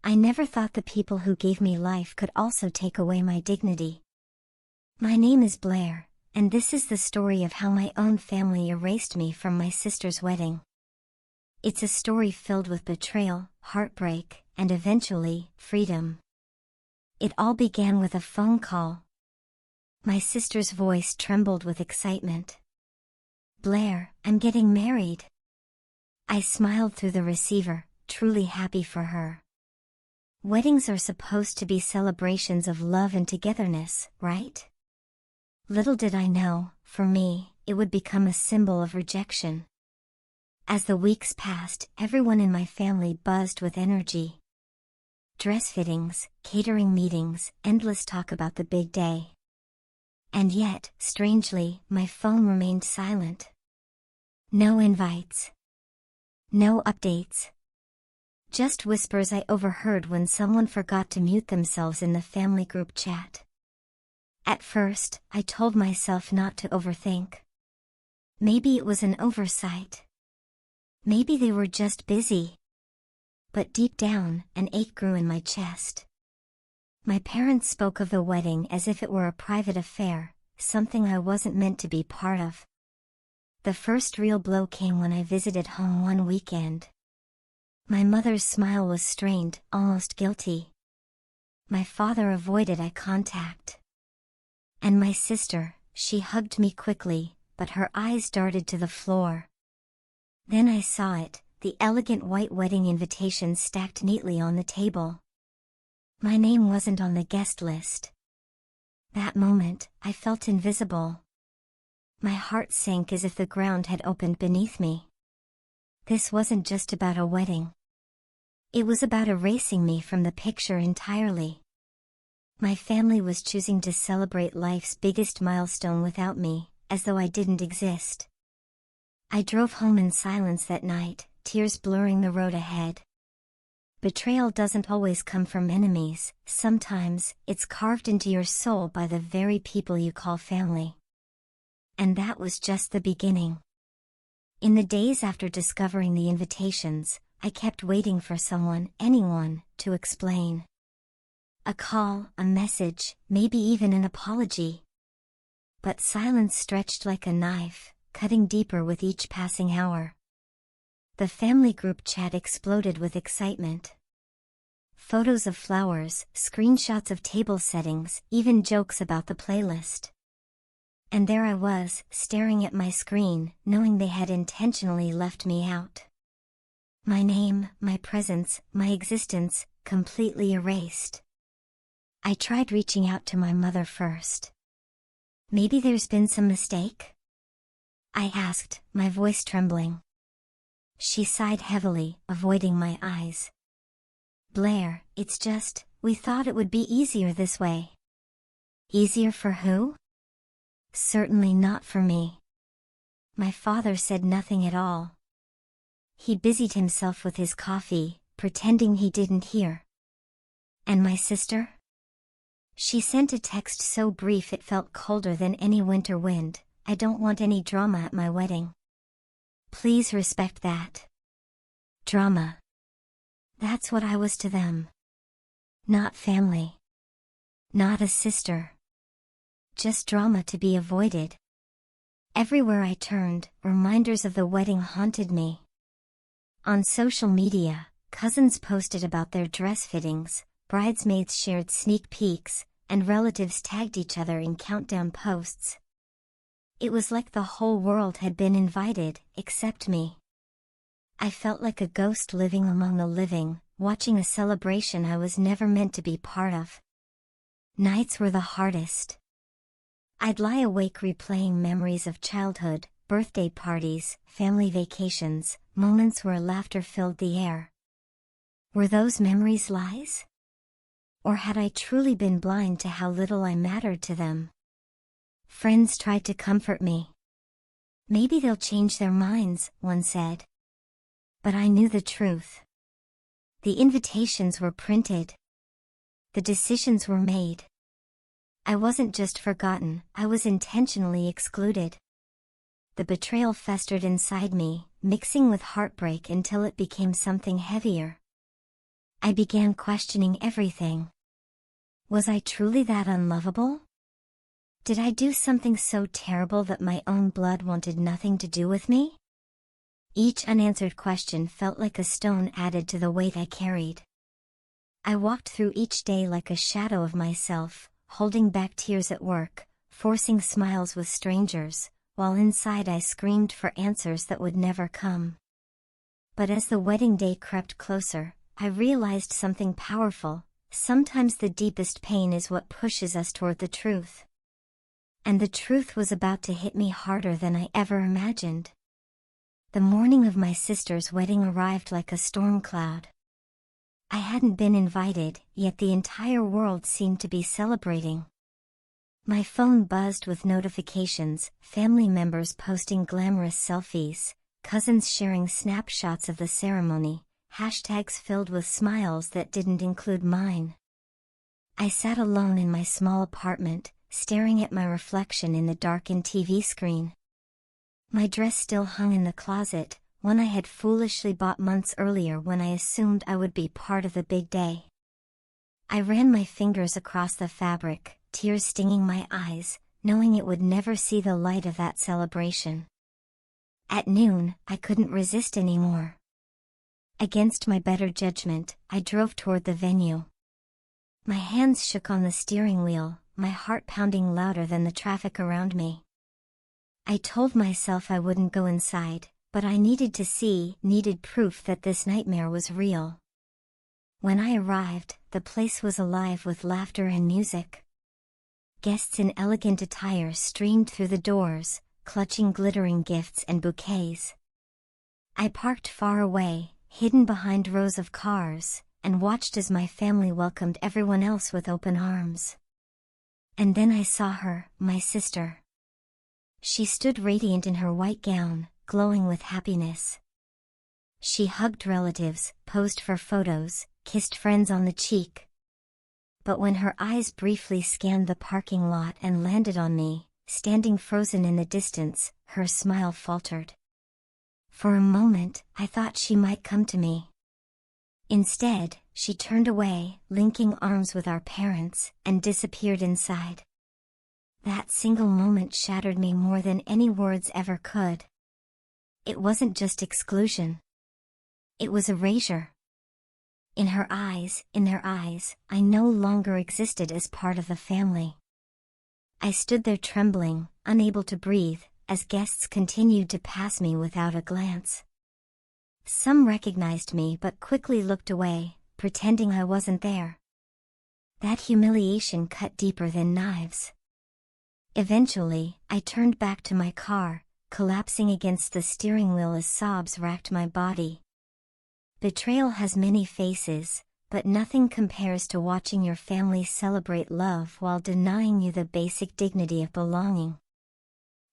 I never thought the people who gave me life could also take away my dignity. My name is Blair, and this is the story of how my own family erased me from my sister's wedding. It's a story filled with betrayal, heartbreak, and eventually, freedom. It all began with a phone call. My sister's voice trembled with excitement. "Blair, I'm getting married." I smiled through the receiver, truly happy for her. Weddings are supposed to be celebrations of love and togetherness, right? Little did I know, for me, it would become a symbol of rejection. As the weeks passed, everyone in my family buzzed with energy. Dress fittings, catering meetings, endless talk about the big day. And yet, strangely, my phone remained silent. No invites. No updates. Just whispers I overheard when someone forgot to mute themselves in the family group chat. At first, I told myself not to overthink. Maybe it was an oversight. Maybe they were just busy. But deep down, an ache grew in my chest. My parents spoke of the wedding as if it were a private affair, something I wasn't meant to be part of. The first real blow came when I visited home one weekend. My mother's smile was strained, almost guilty. My father avoided eye contact. And my sister, she hugged me quickly, but her eyes darted to the floor. Then I saw it, the elegant white wedding invitation stacked neatly on the table. My name wasn't on the guest list. That moment, I felt invisible. My heart sank as if the ground had opened beneath me. This wasn't just about a wedding. It was about erasing me from the picture entirely. My family was choosing to celebrate life's biggest milestone without me, as though I didn't exist. I drove home in silence that night, tears blurring the road ahead. Betrayal doesn't always come from enemies, sometimes, it's carved into your soul by the very people you call family. And that was just the beginning. In the days after discovering the invitations, I kept waiting for someone, anyone, to explain. A call, a message, maybe even an apology. But silence stretched like a knife, cutting deeper with each passing hour. The family group chat exploded with excitement. Photos of flowers, screenshots of table settings, even jokes about the playlist. And there I was, staring at my screen, knowing they had intentionally left me out. My name, my presence, my existence, completely erased. I tried reaching out to my mother first. "Maybe there's been some mistake?" I asked, my voice trembling. She sighed heavily, avoiding my eyes. "Blair, it's just, we thought it would be easier this way." "Easier for who?" "Certainly not for me." My father said nothing at all. He busied himself with his coffee, pretending he didn't hear. And my sister? She sent a text so brief it felt colder than any winter wind. "I don't want any drama at my wedding. Please respect that." Drama. That's what I was to them. Not family. Not a sister. Just drama to be avoided. Everywhere I turned, reminders of the wedding haunted me. On social media, cousins posted about their dress fittings, bridesmaids shared sneak peeks, and relatives tagged each other in countdown posts. It was like the whole world had been invited, except me. I felt like a ghost living among the living, watching a celebration I was never meant to be part of. Nights were the hardest. I'd lie awake replaying memories of childhood, birthday parties, family vacations, moments where laughter filled the air. Were those memories lies? Or had I truly been blind to how little I mattered to them? Friends tried to comfort me. "Maybe they'll change their minds," one said. But I knew the truth. The invitations were printed. The decisions were made. I wasn't just forgotten, I was intentionally excluded. The betrayal festered inside me, mixing with heartbreak until it became something heavier. I began questioning everything. Was I truly that unlovable? Did I do something so terrible that my own blood wanted nothing to do with me? Each unanswered question felt like a stone added to the weight I carried. I walked through each day like a shadow of myself, holding back tears at work, forcing smiles with strangers, while inside I screamed for answers that would never come. But as the wedding day crept closer, I realized something powerful. Sometimes the deepest pain is what pushes us toward the truth. And the truth was about to hit me harder than I ever imagined. The morning of my sister's wedding arrived like a storm cloud. I hadn't been invited, yet the entire world seemed to be celebrating. My phone buzzed with notifications, family members posting glamorous selfies, cousins sharing snapshots of the ceremony, hashtags filled with smiles that didn't include mine. I sat alone in my small apartment, staring at my reflection in the darkened TV screen. My dress still hung in the closet, one I had foolishly bought months earlier when I assumed I would be part of the big day. I ran my fingers across the fabric, tears stinging my eyes, knowing it would never see the light of that celebration. At noon, I couldn't resist anymore. Against my better judgment, I drove toward the venue. My hands shook on the steering wheel, my heart pounding louder than the traffic around me. I told myself I wouldn't go inside, but I needed proof that this nightmare was real. When I arrived, the place was alive with laughter and music. Guests in elegant attire streamed through the doors, clutching glittering gifts and bouquets. I parked far away, hidden behind rows of cars, and watched as my family welcomed everyone else with open arms. And then I saw her, my sister. She stood radiant in her white gown, glowing with happiness. She hugged relatives, posed for photos, kissed friends on the cheek. But when her eyes briefly scanned the parking lot and landed on me, standing frozen in the distance, her smile faltered. For a moment, I thought she might come to me. Instead, she turned away, linking arms with our parents, and disappeared inside. That single moment shattered me more than any words ever could. It wasn't just exclusion. It was erasure. In their eyes, I no longer existed as part of the family. I stood there trembling, unable to breathe, as guests continued to pass me without a glance. Some recognized me but quickly looked away, pretending I wasn't there. That humiliation cut deeper than knives. Eventually, I turned back to my car, collapsing against the steering wheel as sobs racked my body. Betrayal has many faces, but nothing compares to watching your family celebrate love while denying you the basic dignity of belonging.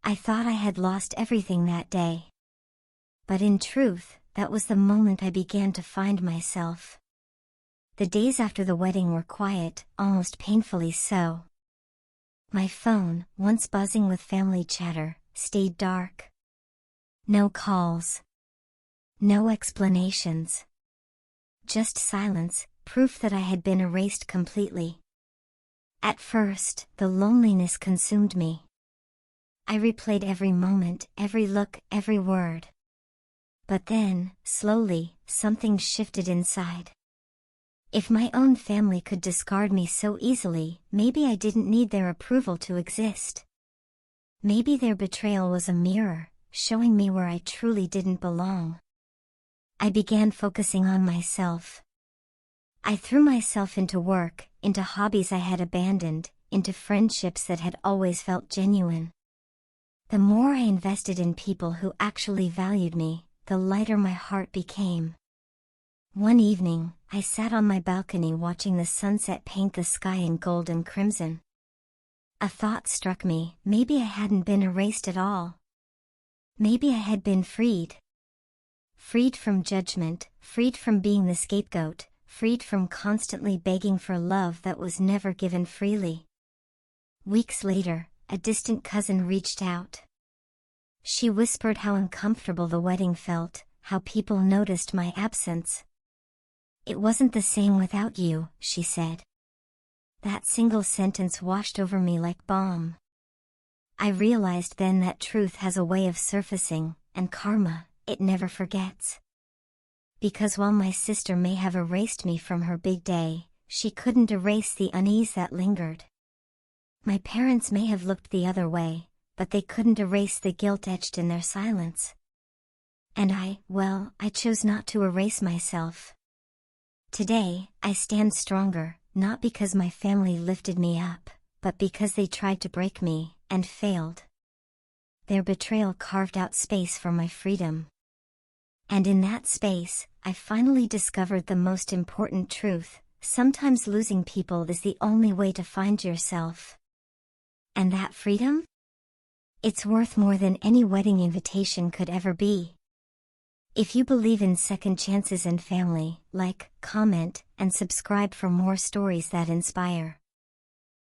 I thought I had lost everything that day. But in truth, that was the moment I began to find myself. The days after the wedding were quiet, almost painfully so. My phone, once buzzing with family chatter, stayed dark. No calls. No explanations. Just silence, proof that I had been erased completely. At first, the loneliness consumed me. I replayed every moment, every look, every word. But then, slowly, something shifted inside. If my own family could discard me so easily, maybe I didn't need their approval to exist. Maybe their betrayal was a mirror, showing me where I truly didn't belong. I began focusing on myself. I threw myself into work, into hobbies I had abandoned, into friendships that had always felt genuine. The more I invested in people who actually valued me, the lighter my heart became. One evening, I sat on my balcony watching the sunset paint the sky in gold and crimson. A thought struck me, maybe I hadn't been erased at all. Maybe I had been freed. Freed from judgment, freed from being the scapegoat, freed from constantly begging for love that was never given freely. Weeks later, a distant cousin reached out. She whispered how uncomfortable the wedding felt, how people noticed my absence. "It wasn't the same without you," she said. That single sentence washed over me like balm. I realized then that truth has a way of surfacing, and karma, it never forgets. Because while my sister may have erased me from her big day, she couldn't erase the unease that lingered. My parents may have looked the other way, but they couldn't erase the guilt etched in their silence. And I chose not to erase myself. Today, I stand stronger, not because my family lifted me up, but because they tried to break me, and failed. Their betrayal carved out space for my freedom. And in that space, I finally discovered the most important truth: sometimes losing people is the only way to find yourself. And that freedom? It's worth more than any wedding invitation could ever be. If you believe in second chances and family, like, comment, and subscribe for more stories that inspire.